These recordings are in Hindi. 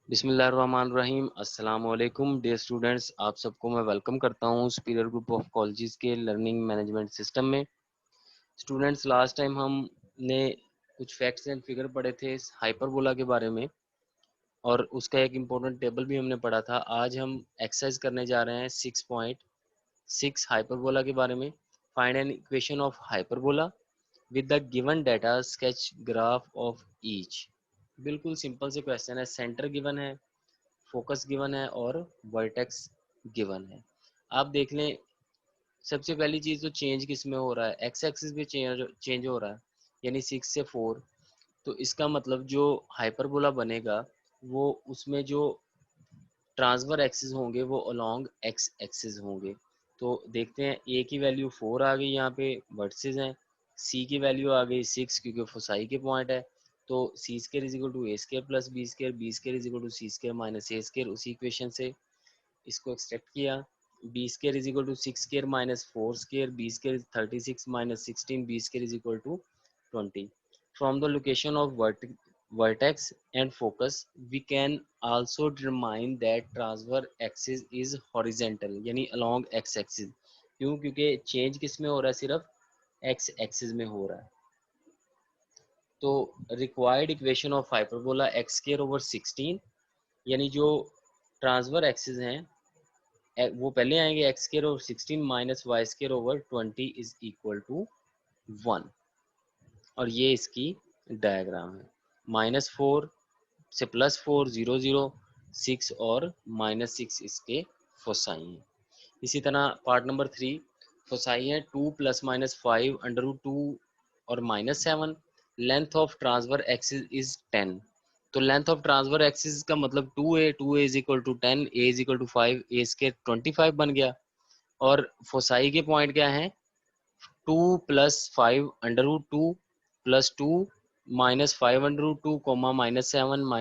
बिस्मिल्लाहिर्रहमानिर्रहीम। अस्सलाम वालेकुम डियर स्टूडेंट्स, आप सबको मैं वेलकम करता हूँ सुपीरियर ग्रुप ऑफ कॉलेजेस के लर्निंग मैनेजमेंट सिस्टम में। स्टूडेंट्स, लास्ट टाइम हमने कुछ फैक्ट्स एंड फिगर पढ़े थे हाइपरबोला के बारे में और उसका एक इम्पोर्टेंट टेबल भी हमने पढ़ा था। आज हम एक्सरसाइज करने जा रहे हैं 6.6 हाइपरबोला के बारे में। Find an equation of hyperbola with the given data, sketch graph of each. बिल्कुल सिंपल से क्वेश्चन है। सेंटर गिवन है, फोकस गिवन है और वर्टेक्स गिवन है। आप देख लें, सबसे पहली चीज तो चेंज किस में हो रहा है, एक्स एक्सिस पे चेंज हो रहा है, यानी 6 से 4। तो इसका मतलब जो हाइपरबोला बनेगा वो उसमें जो ट्रांसफर एक्सिस होंगे वो अलोंग एक्स एक्सिस होंगे। तो देखते हैं, ए की वैल्यू 4 आ गई, यहाँ पे वर्टिसेस हैं। सी की वैल्यू आ गई 6 क्योंकि फोसाई के पॉइंट है। तो C square is equal to A square plus B square, B square is equal to C square minus A square. उसी इक्वेशन से इसको एक्सट्रैक्ट किया। B square is equal to 6 square minus 4 square, B square is 36 minus 16, B square is equal to 20। From the location of vertex and focus we can also determine that transverse axis is horizontal यानी along x axis। क्यों? क्योंकि चेंज किस में हो रहा है, सिर्फ x axis में हो रहा है। तो required equation of hyperbola x square over 16, यानी जो ट्रांसफर एक्सिस हैं वो पहले आएंगे, x square over 16 minus y square over 20 is equal to 1। और ये इसकी डायग्राम है। -4 से +4 0 0, 6 और -6 इसके फोसाई हैं। इसी तरह पार्ट नंबर 3 फोसाई है 2 ± 5 √2 और -7। Length of transfer axis is 10। तो लेंथ ऑफ ट्रांसफर एक्सिस का मतलब 2a is equal to 10, a is equal to 5, a square 25 बन गया। और फोसाई के पॉइंट क्या है, 2 + 5 √2 + 2 -5 √2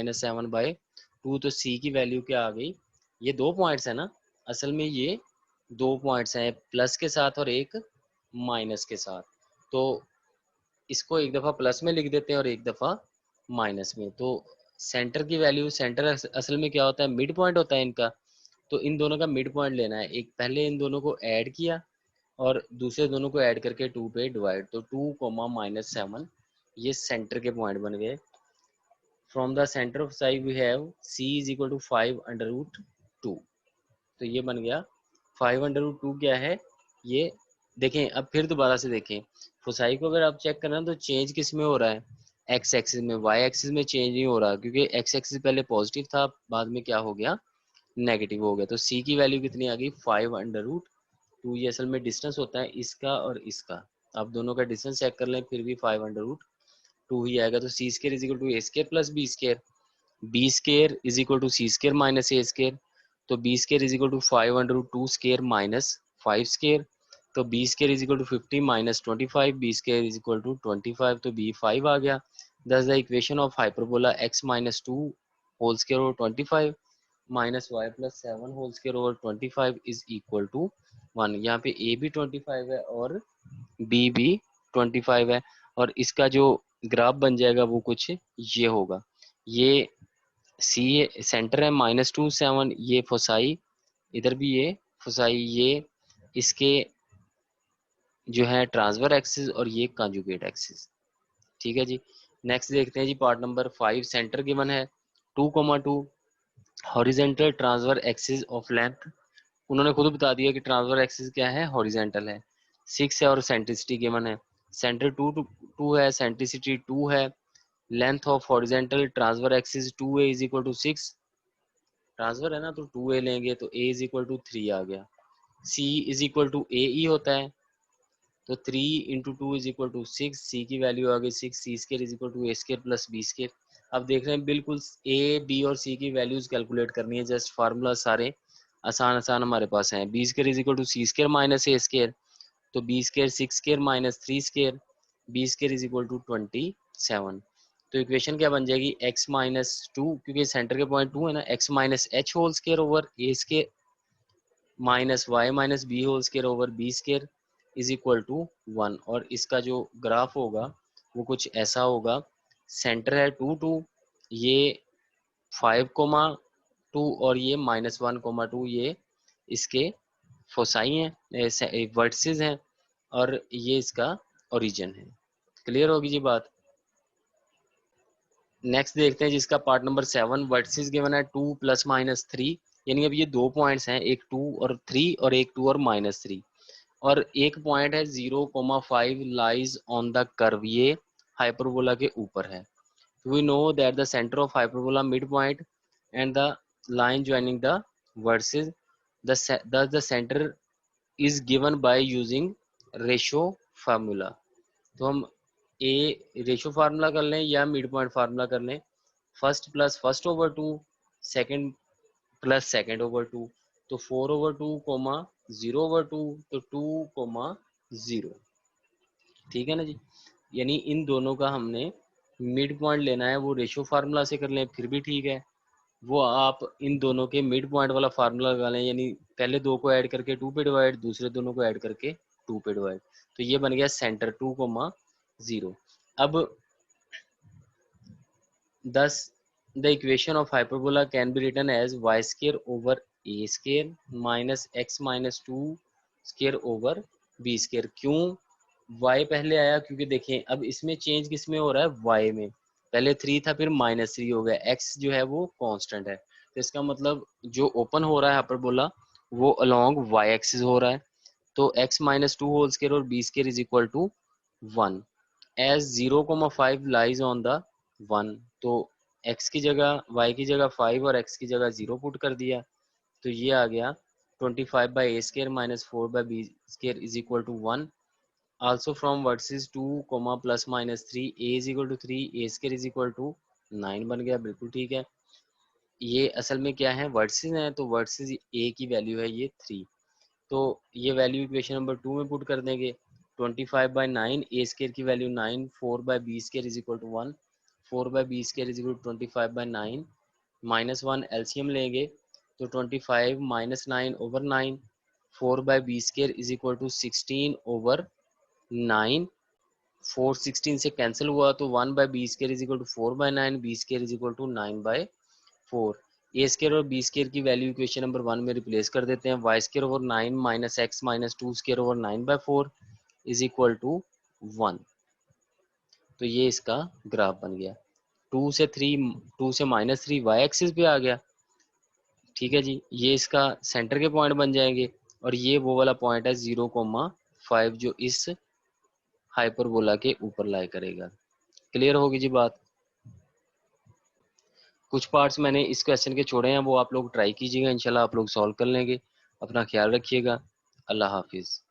-7 तो सी की वैल्यू क्या आ गई, ये दो पॉइंट्स है ना, असल में ये दो पॉइंट्स हैं, प्लस के साथ और एक माइनस के साथ। तो इसको एक दफ़ा प्लस में लिख देते हैं और एक दफ़ा माइनस में। तो सेंटर की वैल्यू, सेंटर असल में क्या होता है, मिड पॉइंट होता है इनका। तो इन दोनों का मिड पॉइंट लेना है। एक पहले इन दोनों को ऐड किया और दूसरे दोनों को ऐड करके 2 पे डिवाइड, तो 2 -7 ये सेंटर के पॉइंट बन गए। From the centre of side we have c is equal to 5√2। तो ये बन गया 5√2 क्या है ये। देखें, अब फिर दोबारा से देखें, फोसाई को अगर आप चेक करना तो चेंज किस में हो रहा है, एक्स एक्सिस में। वाई एक्सिस में चेंज नहीं हो रहा क्योंकि एक्स एक्सिस पहले पॉजिटिव था, बाद में क्या हो गया, नेगेटिव हो गया। तो सी की वैल्यू कितनी आ गई, 5√2। ये असल में डिस्टेंस होता है इसका और इसका। आप दोनों का डिस्टेंस चेक कर लें, फिर भी 5√2 ही आएगा। तो C square is equal to A square plus B square, B square is equal to C square minus A square. तो B square is equal to 5√2 square minus 5 square. तो B square is equal to 50 minus 25, B square is equal to 25। तो बी 5 आ गया। Thus the equation of hyperbola x -2 whole square over 25 minus y plus 7 whole square over 25 is equal to 1। यहाँ पे a भी 25 है और b भी 25 है। और इसका जो ग्राफ बन जाएगा वो कुछ ये होगा। ये सी सेंटर है -2 7, ये फोसाई, इधर भी ये फोसाई, ये इसके जो है ट्रांसफर एक्सिस और ये कंजुगेट एक्सिस। ठीक है जी। नेक्स्ट देखते हैं जी, पार्ट नंबर 5 सेंटर गिवन है 2,2 horizontal transfer axis of length. उन्होंने खुद बता दिया कि ट्रांसफर एक्सिस क्या है, हॉरिजेंटल है। 6 है और सेंट्रिसिटी गिवन है, सेंटर 2 है, सेंट्रिसिटी 2 है। Length of horizontal transfer axis 2a is equal to 6, transfer है ना तो 2a लेंगे तो a इज इक्वल टू 3 आ गया। c is equal to a e होता है, तो 3 × 2 इज इक्वल टू 6, सी की वैल्यू आ गई 6, C square is equal to A square plus B square. अब देख रहे हैं बिल्कुल ए बी और सी की वैल्यूज कैलकुलेट करनी है, जस्ट फार्मूला सारे आसान आसान हमारे पास हैं। B square is equal to C square minus A square, तो B square 6 square minus 3 square, B square is equal to 27। तो इक्वेशन क्या बन जाएगी, x-2, क्योंकि सेंटर के पॉइंट 2 है ना, x - h whole square over a square minus y - b whole square over b square is equal to 1। और इसका जो ग्राफ होगा वो कुछ ऐसा होगा। सेंटर है 2 2, ये 5,2 और ये -1,2 ये इसके फोसाई हैं, वर्टिसेस हैं, और ये इसका ओरिजिन है। क्लियर होगी जी बात। नेक्स्ट देखते हैं जिसका पार्ट नंबर 7, वर्टिसेस गिवन है 2 ± 3, यानी अब ये दो पॉइंट्स हैं, एक 2 और 3 और एक 2 और -3, और एक पॉइंट है 0,5 लाइज ऑन द कर्व, ये हाइपरबोला के ऊपर है। We know that the center of hyperbola midpoint and the line joining the vertices, thus the center is given by using ratio formula। तो हम ए रेशो फार्मूला कर लें या मिड पॉइंट फार्मूला कर लें। First plus first over two, second plus second over two, तो 4/2 कोमा 0/2, तो 2,0। ठीक है ना जी। यानी इन दोनों का हमने मिड पॉइंट लेना है, वो रेशो फार्मूला से कर लें फिर भी ठीक है, वो आप इन दोनों के मिड पॉइंट वाला फार्मूला लगा लें, यानी पहले दो को ऐड करके 2 पे डिवाइड, दूसरे दोनों को ऐड करके 2 पे डिवाइड, तो ये बन गया सेंटर 2,0। अब thus the equation of hyperbola can be written as y square over a square minus x minus 2 square over b square। क्यों y पहले आया? क्योंकि देखें अब इसमें चेंज किस में हो रहा है, y में। पहले 3 था फिर -3 हो गया, x जो है वो कांस्टेंट है, तो इसका मतलब जो ओपन हो रहा है हाइपरबोला वो अलोंग y एक्सिस हो रहा है, तो x minus 2 होल स्क्वायर और b square is equal to 1 as 0,5 lies on the 1, तो x की जगह y की जगह 5 और x की जगह 0 पुट कर दिया, तो ये आ गया 25/a² minus 4/b² is equal to 1। Also from vertices 2, +-3, a is equal to 3, a² is equal to 9 बन गया, बिल्कुल ठीक है। ये असल में क्या है, वर्टिसेस हैं, तो वर्टिसेस a की वैल्यू है ये 3, तो ये वैल्यू इक्वेशन नंबर 2 में पुट कर देंगे। 25/9, a² की value 9, 4/b² is equal to 1, 4/b² is equal to 25/9, -1 LCM लेंगे तो 25 - 9 over 9, 4/b² is equal to 16/9, 4 16 से कैंसिल हुआ तो 1/b² is equal to 4/9, b² is equal to 9/4। a² और b² की वैल्यू इक्वेशन नंबर 1 में रिप्लेस कर देते हैं, y² over 9 minus x minus 2² over 9/4 is equal to 1। तो ये इसका ग्राफ बन गया। 2 से -3 y एक्सिस पे आ गया, ठीक है जी। ये इसका सेंटर के पॉइंट बन जाएंगे, और ये वो वाला पॉइंट है 0,5 जो इस हाइपरबोला के ऊपर लाई करेगा। क्लियर होगी जी बात। कुछ पार्ट्स मैंने इस क्वेश्चन के छोड़े हैं, वो आप लोग ट्राई कीजिएगा, इंशाल्लाह आप लोग सॉल्व कर लेंगे। अपना ख्याल रखिएगा। अल्लाह हाफिज़।